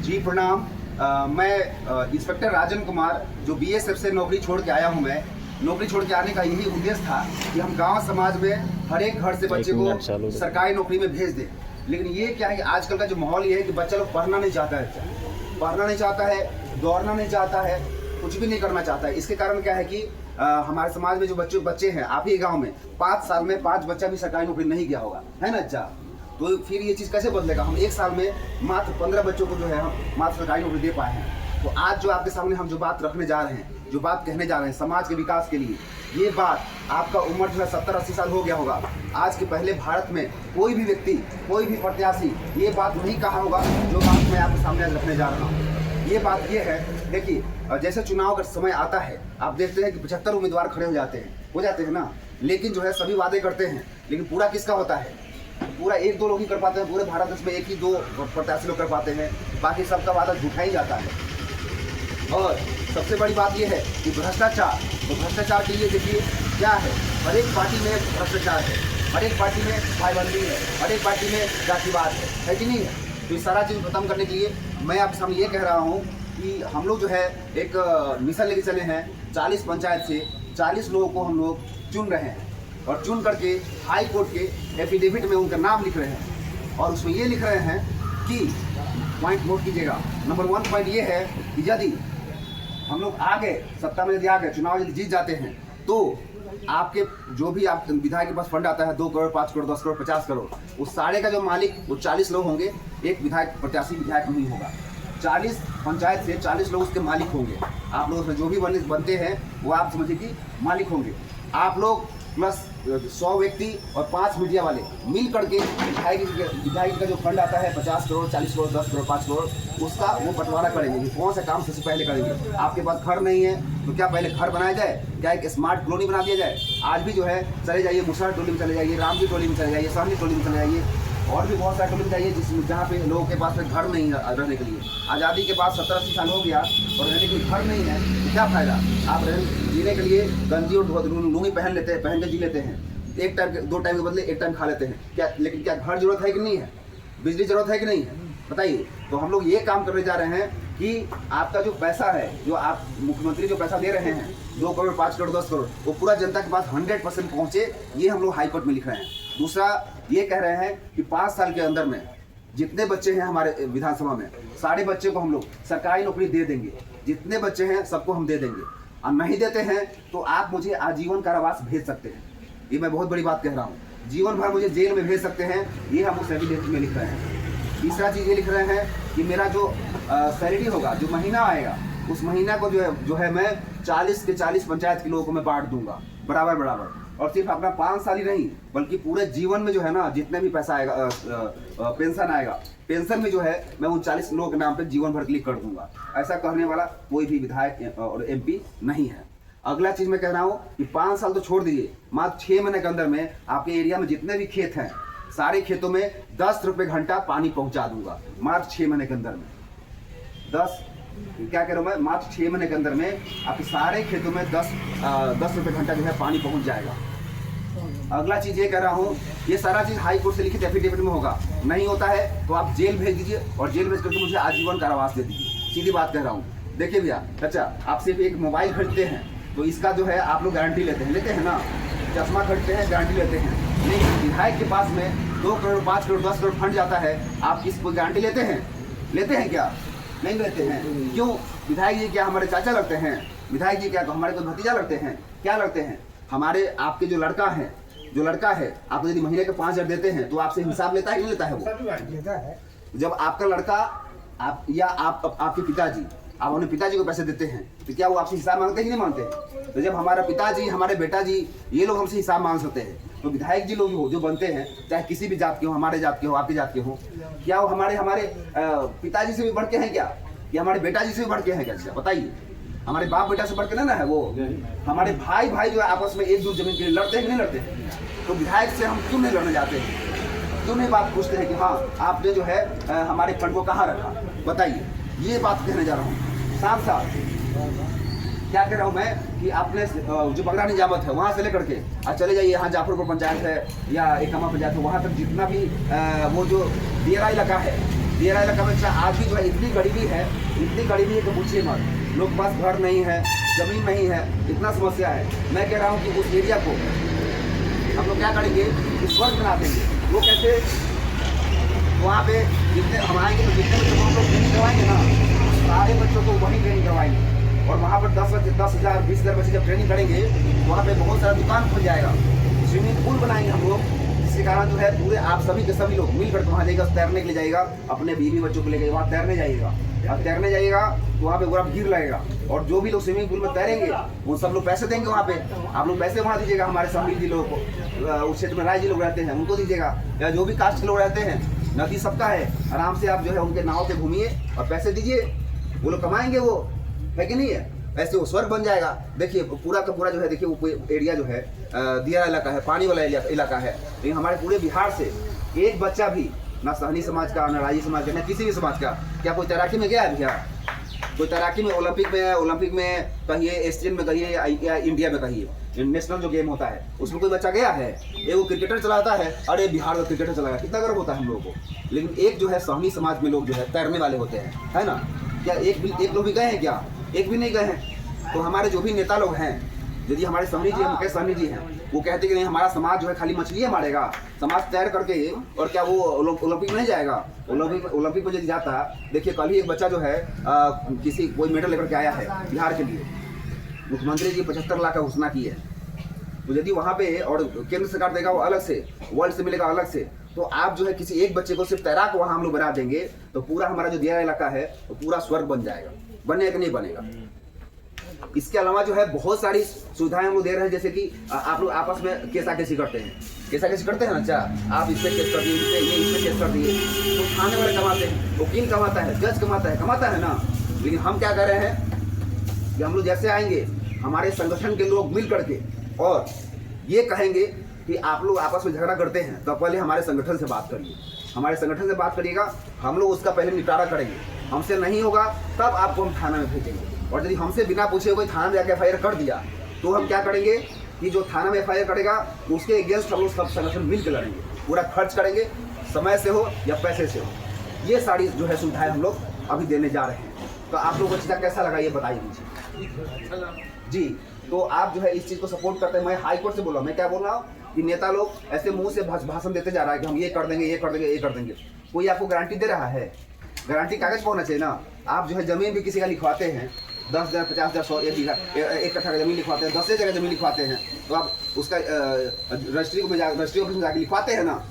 जी प्रणाम। मैं इंस्पेक्टर राजन कुमार जो बीएसएफ से नौकरी छोड़ के आया हूं। मैं नौकरी छोड़ के आने का यही उद्देश्य था कि हम गांव समाज में हर एक घर से बच्चे को सरकारी नौकरी में भेज दें। लेकिन ये क्या है कि आजकल का जो माहौल ये है कि बच्चा लोग पढ़ना नहीं चाहता है, दौड़ना नहीं चाहता है, कुछ भी नहीं करना चाहता है। इसके कारण क्या है कि हमारे समाज में जो बच्चे हैं, आप ही गाँव में 5 साल में 5 बच्चा भी सरकारी नौकरी नहीं गया होगा, है ना अच्छा। तो फिर ये चीज़ कैसे बदलेगा? हम 1 साल में मात्र 15 बच्चों को जो है हम मात्र सरकारी नौकरी दे पाए हैं। तो आज जो आपके सामने हम जो बात रखने जा रहे हैं, जो बात कहने जा रहे हैं समाज के विकास के लिए, ये बात आपका उम्र जो है 70-80 साल हो गया होगा। आज के पहले भारत में कोई भी व्यक्ति, कोई भी प्रत्याशी ये बात नहीं कहा होगा जो बात मैं आपके सामने आज रखने जा रहा हूँ। ये बात ये है, देखिए जैसे चुनाव का समय आता है, आप देखते हैं कि 75 उम्मीदवार खड़े हो जाते हैं ना। लेकिन जो है सभी वादे करते हैं, लेकिन पूरा किसका होता है? पूरा 1-2 लोग ही कर पाते हैं। पूरे भारत देश में 1 ही 2 प्रत्याशी लोग कर पाते हैं, बाकी सबका वादा झूठा ही जाता है। और सबसे बड़ी बात यह है कि भ्रष्टाचार, तो भ्रष्टाचार के लिए देखिए क्या है, हर एक पार्टी में भ्रष्टाचार है, हर एक पार्टी में भाईबंदी है, हर एक पार्टी में जातिवाद है कि नहीं है? तो ये सारा चीज़ खत्म करने के लिए मैं आपके सामने ये कह रहा हूँ कि हम लोग जो है एक मिशन लेके चले हैं। 40 पंचायत से 40 लोगों को हम लोग चुन रहे हैं और चुन करके हाई कोर्ट के एफिडेविट में उनका नाम लिख रहे हैं। और उसमें ये लिख रहे हैं कि पॉइंट नोट कीजिएगा, नंबर 1 पॉइंट ये है कि यदि हम लोग आ गए, सत्ता में यदि आ गए, चुनाव यदि जीत जाते हैं, तो आपके जो भी आप विधायक के पास फंड आता है 2 करोड़, 5 करोड़, 10 करोड़, 50 करोड़, उस सारे का जो मालिक वो 40 लोग होंगे। एक विधायक प्रत्याशी विधायक नहीं होगा, 40 पंचायत से 40 लोग उसके मालिक होंगे। आप लोग उसमें जो भी बनते हैं वो आप समझिए कि मालिक होंगे। आप लोग प्लस 100 व्यक्ति और 5 मीडिया वाले मिल करके विधायक का जो फंड आता है 50 करोड़, 40 करोड़, 10 करोड़, 5 करोड़, उसका वो बंटवारा करेंगे कि कौन सा काम सबसे पहले करेंगे। आपके पास घर नहीं है तो क्या पहले घर बनाया जाए, क्या एक स्मार्ट कॉलोनी बना दिया जाए। आज भी जो है चले जाइए मुसहर टोली में चले जाइए, रामजी टोली में चले जाइए, सहनी टोली में चले जाइए, और भी बहुत सारे टोली में जाइए जिसमें जहाँ पे लोगों के पास में घर नहीं है रहने के लिए। आज़ादी के बाद 70-80 साल हो गया और रहने के लिए घर नहीं है तो क्या फ़ायदा? आप जीने के लिए गंजी और लुंगी पहन लेते हैं, पहन के जी लेते हैं, 1 टाइम के 2 टाइम के बदले 1 टाइम खा लेते हैं क्या? लेकिन क्या घर जरूरत है कि नहीं है? बिजली जरूरत है कि नहीं है? बताइए। तो हम लोग ये काम करने जा रहे हैं कि आपका जो पैसा है, जो आप मुख्यमंत्री जो पैसा दे रहे हैं 2 करोड़, 5 करोड़, 10 करोड़, वो पूरा जनता के पास 100% पहुँचे, ये हम लोग हाईकोर्ट में लिख रहे हैं। दूसरा ये कह रहे हैं कि 5 साल के अंदर में जितने बच्चे हैं हमारे विधानसभा में, सारे बच्चे को हम लोग सरकारी नौकरी दे देंगे। जितने बच्चे हैं सबको हम दे देंगे, और नहीं देते हैं तो आप मुझे आजीवन कारावास भेज सकते हैं। ये मैं बहुत बड़ी बात कह रहा हूँ, जीवन भर मुझे जेल में भेज सकते हैं, ये हम उस एफिडेविट में लिख रहे हैं। तीसरा चीज़ ये लिख रहे हैं कि मेरा जो सैलरी होगा, जो महीना आएगा, उस महीना को जो है मैं 40 के 40 पंचायत के लोगों को मैं बांट दूंगा बराबर। और सिर्फ अपना 5 साल ही नहीं बल्कि पूरे जीवन में जो है ना, जितने भी पैसा आएगा, पेंशन आएगा, पेंशन में जो है मैं उन 40 लोगों के नाम पे जीवन भर के लिए कर दूंगा। ऐसा कहने वाला कोई भी विधायक और MP नहीं है। अगला चीज़ मैं कह रहा हूँ कि 5 साल तो छोड़ दीजिए, मात्र 6 महीने के अंदर में आपके एरिया में जितने भी खेत हैं, सारे खेतों में 10 रुपये घंटा पानी पहुँचा दूंगा, मात्र 6 महीने के अंदर में। 10 क्या कह रहा हूँ मैं, मात्र 6 महीने के अंदर में आपके सारे खेतों में 10 रुपये घंटा जो है पानी पहुंच जाएगा। अगला चीज़ ये कह रहा हूँ, ये सारा चीज़ हाई कोर्ट से लिखित एफिडेविट में होगा। नहीं होता है तो आप जेल भेज दीजिए और जेल भेज करके मुझे आजीवन कारावास दे दीजिए। सीधी बात कह रहा हूँ। देखिए भैया, अच्छा आप सिर्फ एक मोबाइल खरीदते हैं तो इसका जो है आप लोग गारंटी लेते हैं ना, चश्मा खरीदते हैं गारंटी लेते हैं, लेकिन विधायक के पास में 2 करोड़, 5 करोड़, 10 करोड़ फंड जाता है, आप किसको गारंटी लेते हैं क्या? नहीं लेते हैं। क्यों? विधायक जी क्या हमारे चाचा लगते हैं? विधायक जी क्या हमारे कोई भतीजा लगते हैं? क्या लगते हैं? हमारे आपके जो लड़का है आप यदि महीने के 5,000 देते हैं तो आपसे हिसाब लेता है कि नहीं लेता है? वो जब आपका लड़का आपके पिताजी, आप अपने पिताजी को पैसे देते हैं तो क्या वो आपसे हिसाब मांगते हैं कि नहीं मांगते? तो जब हमारा पिताजी, हमारे बेटा जी, ये लोग हमसे हिसाब मांग सकते हैं, तो विधायक जी लोग जो बनते हैं, चाहे किसी भी जात के हो, हमारे जात के हो, आपकी जात के हो, क्या वो हमारे पिताजी से भी बढ़ के हैं क्या? या हमारे बेटा जी से भी बढ़ के हैं क्या? बताइए। हमारे बाप बेटा से बढ़ के ना है वो। हमारे भाई जो है आपस में 1-2 जमीन के लिए लड़ते हैं कि नहीं लड़ते हैं? तो विधायक से हम क्यों नहीं लड़ने जाते हैं? क्यों नहीं बात पूछते हैं कि हाँ आपने जो है हमारे फंड को कहाँ रखा? बताइए। ये बात कहने जा रहा हूँ। साथ क्या कह रहा हूँ मैं कि आपने जो बगरा निजामत है वहाँ से लेकर के चले जाइए, यहाँ जाफरपुर पंचायत है या एकमा पंचायत है, वहाँ तक जितना भी वो जो दियरा इलाका है, दियरा इलाका में आज भी जो है इतनी गरीबी है कि पूछिए मत। लोग के पास घर नहीं है, जमीन नहीं है, इतना समस्या है। मैं कह रहा हूँ कि उस एरिया को हम लोग क्या करेंगे कि स्वर्ग बना देंगे। वो कैसे, वहाँ पे जितने हम आएंगे तो जितने बच्चों को हम लोग ट्रेनिंग करवाएंगे ना, सारे बच्चों को वहीं ट्रेनिंग करवाएंगे। और वहाँ पर 10,000 20,000 बच्चे जब ट्रेनिंग करेंगे तो वहाँ पे बहुत सारा दुकान खुल जाएगा, स्विमिंग पूल बनाएंगे हम लोग, जिसके कारण जो है पूरे आप सभी के सभी लोग मिलकर वहाँ जाएगा, तैरने के लिए जाएगा, अपने बीवी बच्चों को लेकर वहाँ तैरने जाइएगा। और तैरने जाइएगा तो वहाँ पे पूरा भीड़ लगेगा, और जो भी लोग स्विमिंग पूल में तैरेंगे वो सब लोग पैसे देंगे। वहाँ पे आप लोग पैसे वहाँ दीजिएगा, हमारे सभी जी लोगों को, उस क्षेत्र में राय जी लोग रहते हैं उनको दीजिएगा, या जो भी कास्ट के लोग रहते हैं, नदी सबका है, आराम से आप जो है उनके नाव पे घूमिए और पैसे दीजिए, वो लोग कमाएंगे, वो है कि नहीं है। ऐसे वो स्वर्ग बन जाएगा। देखिए पूरा का पूरा जो है, देखिए वो एरिया जो है दियरा इलाका है, पानी वाला इलाका है, लेकिन हमारे पूरे बिहार से एक बच्चा भी, ना सहनी समाज का, ना राजी समाज का, ना किसी भी समाज का, क्या कोई तैराकी में गया है भैया? कोई तैराकी में ओलंपिक में कहिए, एशियन में कहिए, या इंडिया में कहिए, नेशनल जो गेम होता है उसमें कोई बच्चा गया है? एक वो क्रिकेटर चलाता है, अरे बिहार का क्रिकेटर चलाया, कितना गर्व होता है हम लोगों को। लेकिन एक जो है सहनी समाज में लोग जो है तैरने वाले होते हैं, है ना? क्या एक लोग भी गए हैं क्या? एक भी नहीं गए हैं। तो हमारे जो भी नेता लोग हैं, यदि हमारे सहनी जी, मुकेश सहनी जी हैं, वो कहते कि नहीं हमारा समाज जो है खाली मछलियाँ मारेगा, समाज तैर करके, और क्या वो ओलंपिक में नहीं जाएगा? ओलंपिक में यदि जाता, देखिए कल ही एक बच्चा जो है कोई मेडल लेकर के आया है बिहार के लिए, मुख्यमंत्री जी 75 लाख का घोषणा की है। तो यदि वहाँ पे, और केंद्र सरकार देगा वो अलग से, वर्ल्ड से मिलेगा अलग से, तो आप जो है किसी एक बच्चे को सिर्फ तैराक वहाँ हम लोग बना देंगे तो पूरा हमारा जो दियरा इलाका है वो पूरा स्वर्ग बन जाएगा। बनेगा कि नहीं बनेगा? इसके अलावा जो है बहुत सारी सुविधाएं हम लोग दे रहे हैं, जैसे कि आप लोग आपस में केसा-केसी करते हैं, केसा-केसी ना, अच्छा आप इस पे केस कर दिए, इस पे केस कर दिए, तो थाने वाले कमाते हैं, वकील कमाता है, जज कमाता है ना। लेकिन हम क्या कर रहे हैं कि हम लोग जैसे आएंगे, हमारे संगठन के लोग मिल करके और ये कहेंगे कि आप लोग आपस में झगड़ा करते हैं तो पहले हमारे संगठन से बात करिए, हमारे संगठन से बात करिएगा, हम लोग उसका पहले निपटारा करेंगे। हमसे नहीं होगा तब आपको हम थाना में भेजेंगे। और यदि हमसे बिना पूछे कोई थाना में जाकर एफआईआर कर दिया तो हम क्या करेंगे कि जो थाना में एफआईआर करेगा उसके अगेंस्ट हम लोग सब संगठन मिल कर लड़ेंगे, पूरा खर्च करेंगे, समय से हो या पैसे से हो। ये सारी जो है सुविधाएं हम लोग अभी देने जा रहे हैं। तो आप लोगों को चीज़ कैसा लगा ये बताइए मुझे जी। तो आप जो है इस चीज़ को सपोर्ट करते हैं। मैं हाई कोर्ट से बोल रहा हूँ, मैं क्या बोल रहा हूँ कि नेता लोग ऐसे मुंह से भाषण देते जा रहा है कि हम ये कर देंगे, ये कर देंगे, ये कर देंगे। कोई आपको गारंटी दे रहा है? गारंटी कागज पर होना चाहिए ना। आप जो है ज़मीन भी किसी का लिखवाते हैं, 10,000 50,000 100 1 कट्ठा का जमीन लिखवाते हैं, 10 जगह जमीन लिखवाते हैं, तो आप उसका रजिस्ट्री ऑफिस में जाकर लिखवाते हैं ना,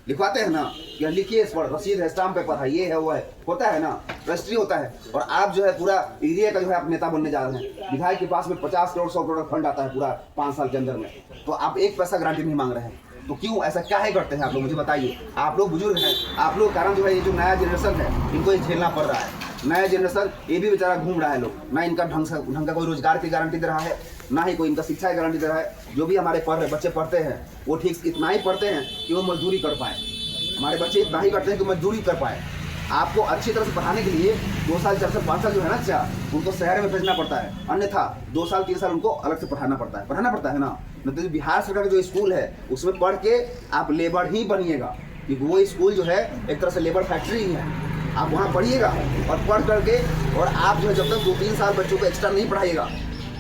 लिखवाते हैं ना, या लिखिए, इस पर रसीद है, स्टाम्प पेपर है, ये है वो है, होता है ना, रजिस्ट्री होता है। और आप जो है पूरा एरिया का जो है आप नेता बनने जा रहे हैं। विधायक के पास में 50 करोड़ 100 करोड़ फंड आता है पूरा 5 साल के अंदर में, तो आप एक पैसा गारंटी नहीं मांग रहे हैं। तो क्यों ऐसा क्या है करते हैं आप लोग, मुझे बताइए। आप लोग बुजुर्ग हैं, आप लोग कारण जो है ये जो नया जनरेशन है इनको ये झेलना पड़ रहा है। नया जनरेशन ये भी बेचारा घूम रहा है, लोग ना इनका ढंग का कोई रोजगार की गारंटी दे रहा है, ना ही कोई इनका शिक्षा की गारंटी दे रहा है। जो भी हमारे बच्चे पढ़ते हैं वो ठीक इतना ही पढ़ते हैं कि वो मजदूरी कर पाए। हमारे बच्चे इतना ही करते हैं कि मजदूरी कर पाए। आपको अच्छी तरह से पढ़ाने के लिए 2 साल 4 साल 5 साल जो है ना, अच्छा उनको शहर में भेजना पड़ता है, अन्यथा 2 साल 3 साल उनको अलग से पढ़ाना पड़ता है ना। मतलब बिहार सरकार का जो स्कूल है उसमें पढ़ के आप लेबर ही बनिएगा, क्योंकि वो स्कूल जो है एक तरह से लेबर फैक्ट्री ही है। आप वहाँ पढ़िएगा और पढ़ करके, और आप जो है जब तक 2-3 साल बच्चों को एक्स्ट्रा नहीं पढ़ाइएगा,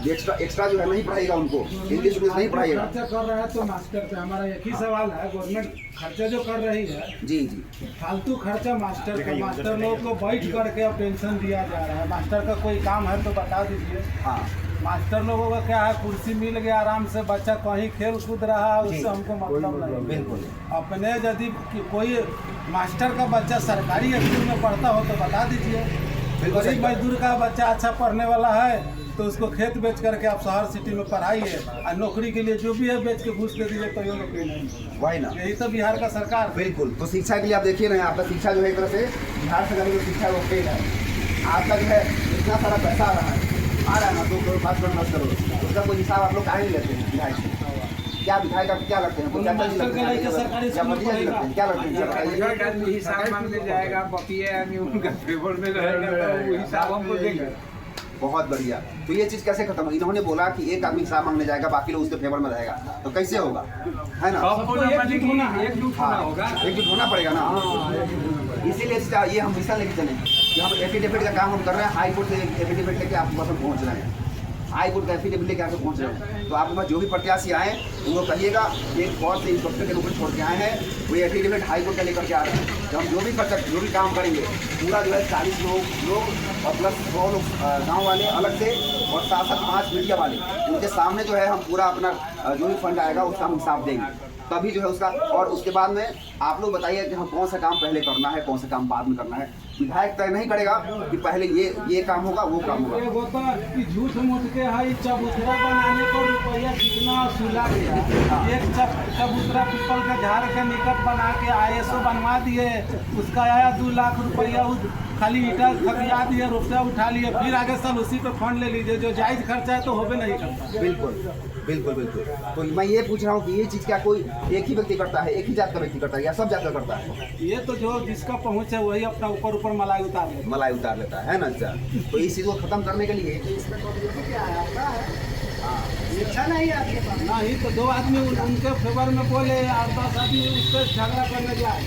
एक्स्ट्रा जो है नहीं पढ़ाइएगा, उनको इंग्लिश नहीं पढ़ाइएगा। खर्चा कर रहा है तो मास्टर पे हमारा एक ही सवाल है, गवर्नमेंट खर्चा जो कर रही है जी फालतू खर्चा मास्टर का, मास्टर लोग को बैठ करके अब पेंशन दिया जा रहा है। मास्टर का कोई काम है तो बता दीजिए। हाँ, मास्टर लोगों का क्या है, कुर्सी मिल गया, आराम से बच्चा कहीं खेल कूद रहा है, उससे हमको मतलब नहीं। बिल्कुल। अपने यदि कोई मास्टर का बच्चा सरकारी स्कूल में पढ़ता हो तो बता दीजिए। गरीब मजदूर का बच्चा अच्छा पढ़ने वाला है तो उसको खेत बेच करके आप शहर सिटी में पढ़ाइए, और नौकरी के लिए जो भी है बेच के घूस दे दीजिए, तो ये नौकरी नहीं। वही ना, यही तो बिहार का सरकार। बिल्कुल। तो शिक्षा के लिए आप देखिए ना, आपका शिक्षा जो है एक तरह से बिहार सरकार की शिक्षा वो फेल है। आपका जो है इतना सारा पैसा आ रहा है ना, 2 करोड़ 5 करोड़ 10 करोड़, उसका कोई हिसाब आप लोग काहे नहीं लेते हैं विधायक से? क्या विधायक आप क्या लगते हैं? क्या लगते हैं? बहुत बढ़िया। तो ये चीज़ कैसे खत्म? इन्होंने बोला कि एक आदमी हिसाब मांगने जाएगा, बाकी लोग उसके फेवर में रहेगा, तो कैसे होगा, है ना? एकजुट होना पड़ेगा ना। इसीलिए ये हम मिशन लेके चले कि हम एफिडेविट का काम हम कर रहे हैं, हाई कोर्ट से एफिडेविट लेके आपके पास हम पहुँच रहे हैं, हाई कोर्ट का एफिडेविट लेके आके पहुँच रहे हैं। तो आपके पास जो भी प्रत्याशी आए उनको कहिएगा एक फौज से इंस्पेक्टर के नौकरी छोड़ के आए हैं, वो एफिडेविट हाई कोर्ट का लेकर के आ रहे हैं। तो हम जो भी काम करेंगे पूरा जो है 40 लोग और प्लस 100 लोग गाँव वाले अलग से और 7-7 5 मीडिया वाले, उनके सामने जो है हम पूरा अपना जो भी फंड आएगा उसका हम हिसाब देंगे, तभी जो है उसका। और उसके बाद में आप लोग बताइए कि हम कौन सा काम पहले करना है, कौन सा काम बाद में करना है। विधायक तय नहीं करेगा कि पहले ये काम होगा, वो काम होगा। ये होता कि झूठ मूठ के है चबूतरा बनाने को रुपया कितना वसूला गया। एक चबूतरा पीपल के झाड़ के निकट बना के ISO बनवा दिए, उसका आया 2 लाख रुपया, खाली ईटा खतिया दिए, रुपया उठा लिए, फिर आगे साल उसी पे फंड ले लीजिए, जो जायज खर्चा है तो होबे नहीं करता। बिल्कुल बिल्कुल बिल्कुल। तो मैं ये पूछ रहा हूँ कि ये चीज़ क्या कोई एक ही व्यक्ति करता है, एक ही जात का व्यक्ति करता है या सब जात का करता है? ये तो जो जिसका पहुँच है वही अपना ऊपर मलाई उतार लेता है ना सर। तो इस चीज़ को खत्म करने के लिए इच्छा नहीं है आपके पास नहीं, तो 2 आदमी उनके फेवर में बोले, 8-10 आदमी उससे झगड़ा करने जाए,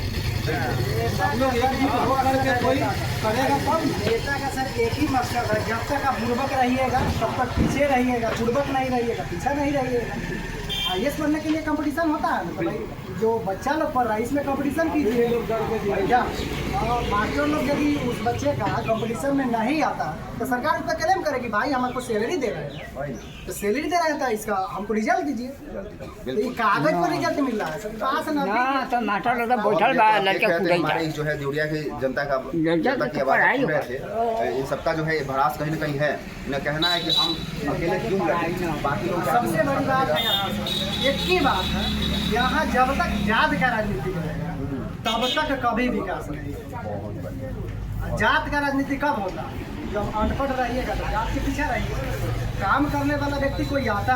सब लोग एक हो करके कोई करेगा कब? नेता का सर एक ही मकसद है, जब तक आप बुड़बक रहिएगा तब तक पीछे रहिएगा, बुड़बक नहीं रहिएगा पीछे नहीं रहिएगा। IAS बनने के लिए कंपटीशन होता है, तो भाई जो बच्चा लोग पढ़ रहा है इसमें कंपटीशन कीजिए भैया। और मास्टर लोग यदि उस बच्चे का कंपटीशन में नहीं आता तो सरकार उस पर क्लेम करेगी भाई हम आपको सैलरी दे रहे हैं, तो सैलरी दे रहे हैं तो इसका हमको रिजल्ट दीजिए। तो ये कागज पर रिजल्ट मिल रहा है सर, पास ना तो मास्टर लोग बैठल बा लड़के कूदे हमारे जो है देवरिया की जनता की आवाज़ सुन रहे थे, इन सबका जो है भरास कहीं ना कहीं है। इन्हें कहना है कि हम अकेले क्यों लड़ें, बाकी लोग सबसे बड़ी बात है यहाँ एक ही बात है, यहाँ जब तक जात का राजनीति रहेगा तब तक कभी विकास नहीं होगा। जात का राजनीति कब होगा? जब अनपढ़ रहिएगा तो जात के पीछे रहिएगा। काम करने वाला व्यक्ति कोई आता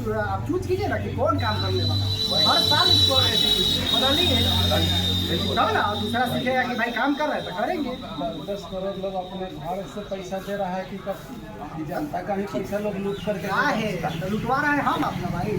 तो आप चूज कीजिए ना कि कौन काम करने वाला, हर साल इसको बदलिए तब ना दूसरा सीखेगा कि भाई काम कर रहे हैं तो करेंगे। 10 करोड़ लोग अपने घर से पैसा दे रहा है कि जनता का ही पैसा लोग लूट करके क्या है तो लुटवा रहे हैं हम अपना भाई।